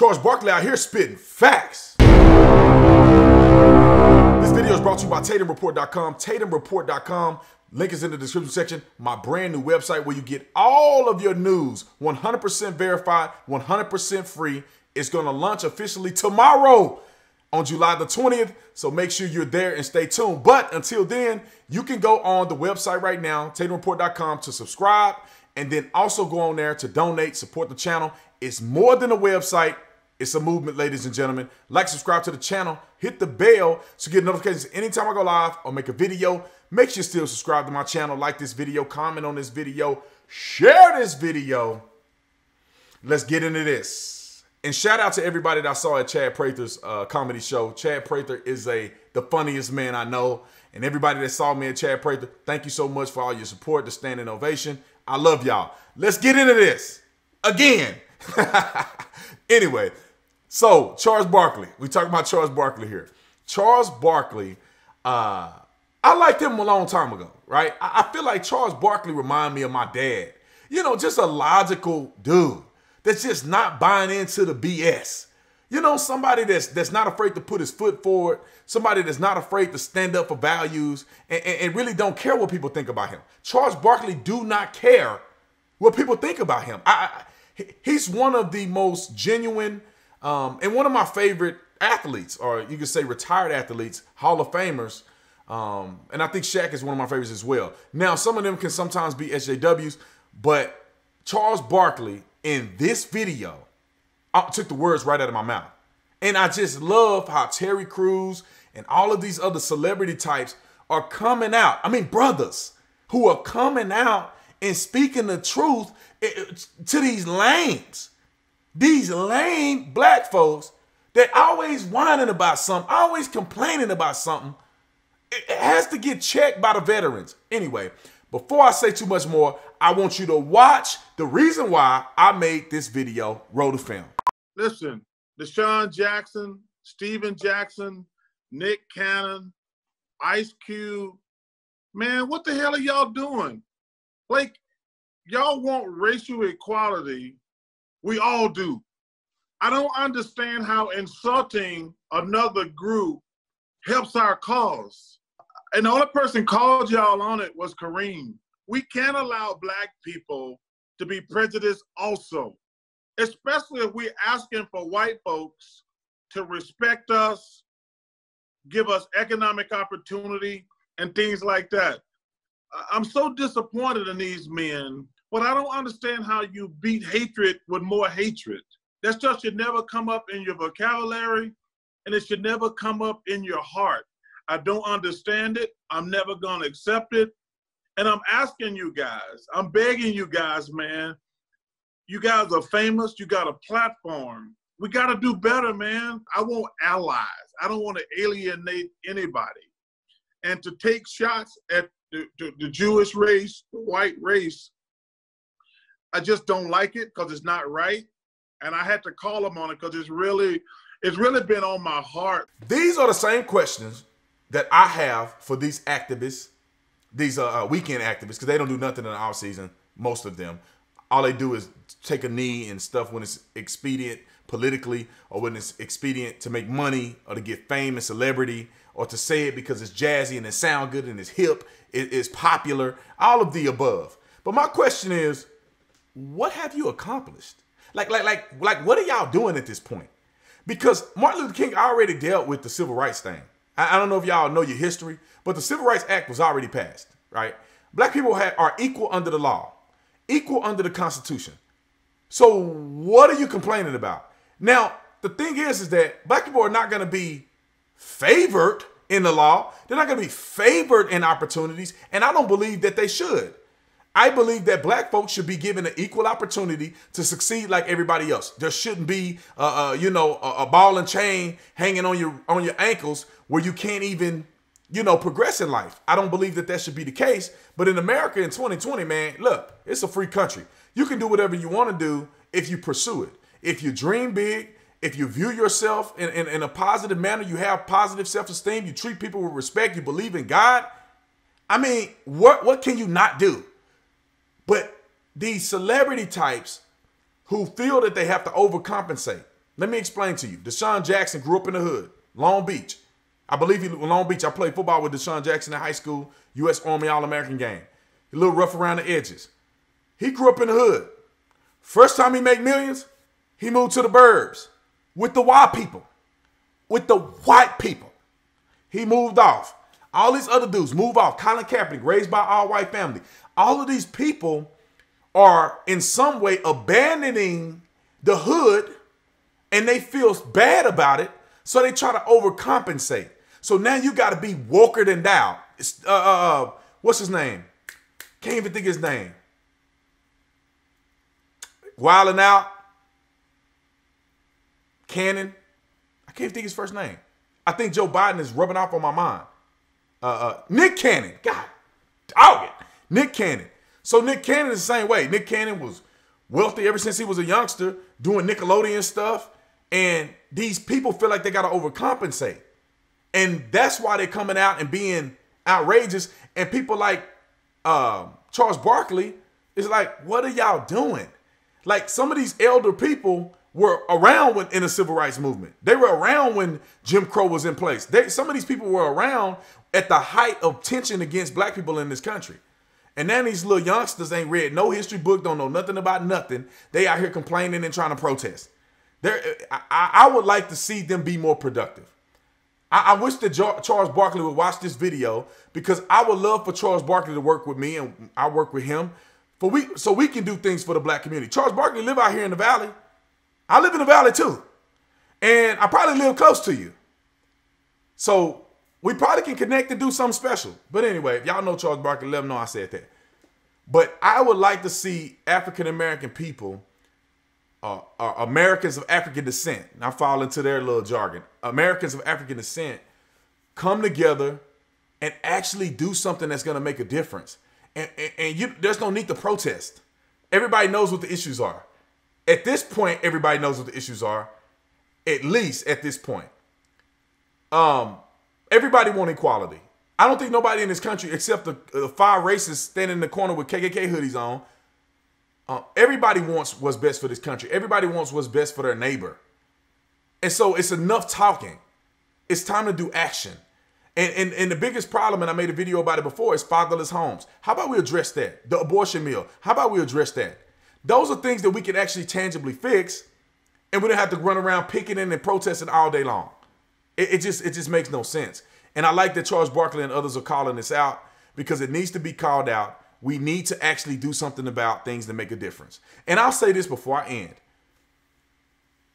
Charles Barkley out here spitting facts. This video is brought to you by TatumReport.com. TatumReport.com. Link is in the description section. My brand new website where you get all of your news, 100% verified, 100% free. It's going to launch officially tomorrow on July the 20th. So make sure you're there and stay tuned. But until then, you can go on the website right now, TatumReport.com, to subscribe, and then also go on there to donate, support the channel. It's more than a website. It's a movement, ladies and gentlemen. Like, subscribe to the channel, hit the bell to get notifications anytime I go live or make a video. Make sure you still subscribe to my channel, like this video, comment on this video, share this video. Let's get into this. And shout out to everybody that I saw at Chad Prather's comedy show. Chad Prather is the funniest man I know. And everybody that saw me at Chad Prather, thank you so much for all your support, the standing ovation. I love y'all. Let's get into this again. Anyway, so Charles Barkley. We talking about Charles Barkley here. Charles Barkley, I liked him a long time ago, right? I feel like Charles Barkley reminded me of my dad. You know, just a logical dude that's just not buying into the BS. You know, somebody that's not afraid to put his foot forward, somebody that's not afraid to stand up for values and really don't care what people think about him. Charles Barkley do not care what people think about him. He's one of the most genuine and one of my favorite athletes, or you could say retired athletes, Hall of Famers. And I think Shaq is one of my favorites as well. Now, some of them can sometimes be SJWs, but Charles Barkley in this video took the words right out of my mouth. And I just love how Terry Crews and all of these other celebrity types are coming out. I mean, brothers who are coming out and speaking the truth to these lames. These lame black folks that always whining about something, always complaining about something. It has to get checked by the veterans. Anyway, before I say too much more, I want you to watch the reason why I made this video, roll the film. Listen, Deshaun Jackson, Steven Jackson, Nick Cannon, Ice Cube, man, what the hell are y'all doing? Like, y'all want racial equality. We all do. I don't understand how insulting another group helps our cause. And the only person called y'all on it was Kareem. We can't allow black people to be prejudiced also, especially if we're asking for white folks to respect us, give us economic opportunity, and things like that. I'm so disappointed in these men, but I don't understand how you beat hatred with more hatred. That stuff should never come up in your vocabulary, and it should never come up in your heart. I don't understand it. I'm never gonna accept it. And I'm asking you guys, I'm begging you guys, man, you guys are famous, you got a platform. We gotta do better, man. I want allies. I don't wanna alienate anybody. And to take shots at the Jewish race, the white race, I just don't like it because it's not right. And I had to call them on it because it's really been on my heart. These are the same questions that I have for these activists, these weekend activists, because they don't do nothing in the off season, most of them. All they do is take a knee and stuff when it's expedient politically, or when it's expedient to make money, or to get fame and celebrity, or to say it because it's jazzy and it sounds good and it's hip, it's popular, all of the above. But my question is, what have you accomplished? Like, what are y'all doing at this point? Because Martin Luther King already dealt with the civil rights thing. I don't know if y'all know your history, but the Civil Rights Act was already passed, right? Black people are equal under the law, equal under the Constitution. So what are you complaining about? Now, the thing is that black people are not going to be favored in the law. They're not going to be favored in opportunities, and I don't believe that they should. I believe that black folks should be given an equal opportunity to succeed like everybody else. There shouldn't be, a ball and chain hanging on your ankles where you can't even, progress in life. I don't believe that should be the case. But in America in 2020, man, look, it's a free country. You can do whatever you want to do if you pursue it. If you dream big, if you view yourself in a positive manner, you have positive self-esteem, you treat people with respect, you believe in God. I mean, what can you not do? But these celebrity types who feel that they have to overcompensate, Let me explain to you. Deshaun Jackson grew up in the hood, Long Beach. I believe he was Long Beach. I played football with Deshaun Jackson in high school, U.S. Army All-American game. A little rough around the edges. He grew up in the hood. First time he made millions, he moved to the burbs with the white people. With the white people. He moved off. All these other dudes move off. Colin Kaepernick, raised by all white family. All of these people are in some way abandoning the hood, and they feel bad about it, so they try to overcompensate. So now you got to be woker than thou. What's his name? Can't even think his name. Wildin' Out. Cannon. I can't think his first name. I think Joe Biden is rubbing off on my mind. Nick Cannon. God, dog it. Nick Cannon. So Nick Cannon is the same way. Nick Cannon was wealthy ever since he was a youngster, doing Nickelodeon stuff. And these people feel like they got to overcompensate. And that's why they're coming out and being outrageous. And people like Charles Barkley is like, what are y'all doing? Like, some of these elder people were around in the civil rights movement. They were around when Jim Crow was in place. Some of these people were around at the height of tension against black people in this country. And now these little youngsters ain't read no history book, don't know nothing about nothing. They out here complaining and trying to protest. I would like to see them be more productive. I wish that Charles Barkley would watch this video, because I would love for Charles Barkley to work with me, and I work with him so we can do things for the black community. Charles Barkley live out here in the Valley. I live in the Valley too. And I probably live close to you. So we probably can connect and do something special. But anyway, if y'all know Charles Barkley, let them know I said that. But I would like to see African-American people, Americans of African descent, and I fall into their little jargon, Americans of African descent, come together and actually do something that's going to make a difference. And there's no need to protest. Everybody knows what the issues are. At this point, everybody knows what the issues are. At least at this point. Everybody wants equality. I don't think nobody in this country, except the 5 racists standing in the corner with KKK hoodies on, everybody wants what's best for this country. Everybody wants what's best for their neighbor. And so it's enough talking. It's time to do action. And the biggest problem, and I made a video about it before, is fatherless homes. How about we address that? The abortion mill. How about we address that? Those are things that we can actually tangibly fix, and we don't have to run around picketing and protesting all day long. It just makes no sense. And I like that Charles Barkley and others are calling this out, because it needs to be called out. We need to actually do something about things that make a difference. And I'll say this before I end.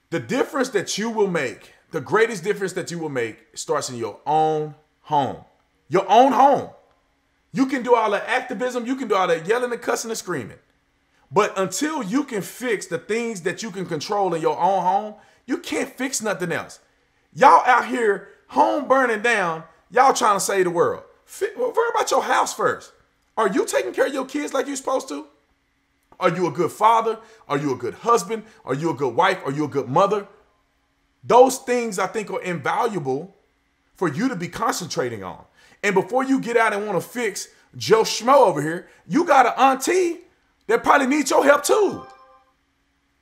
The difference that you will make, the greatest difference that you will make, starts in your own home. Your own home. You can do all the activism. You can do all that yelling and cussing and screaming. But until you can fix the things that you can control in your own home, you can't fix nothing else. Y'all out here, home burning down, y'all trying to save the world. Worry about your house first. Are you taking care of your kids like you're supposed to? Are you a good father? Are you a good husband? Are you a good wife? Are you a good mother? Those things, I think, are invaluable for you to be concentrating on. And before you get out and want to fix Joe Schmo over here, you got an auntie that probably needs your help too.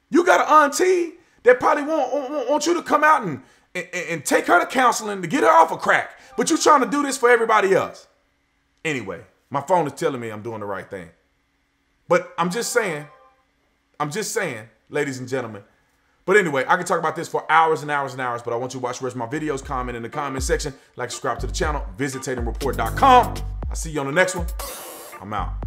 You got an auntie that probably want you to come out and take her to counseling to get her off of crack. But you're trying to do this for everybody else. Anyway, my phone is telling me I'm doing the right thing. But I'm just saying, ladies and gentlemen. But anyway, I can talk about this for hours and hours and hours, but I want you to watch the rest of my videos, comment in the comment section, like, subscribe to the channel, visit TatumReport.com. I'll see you on the next one. I'm out.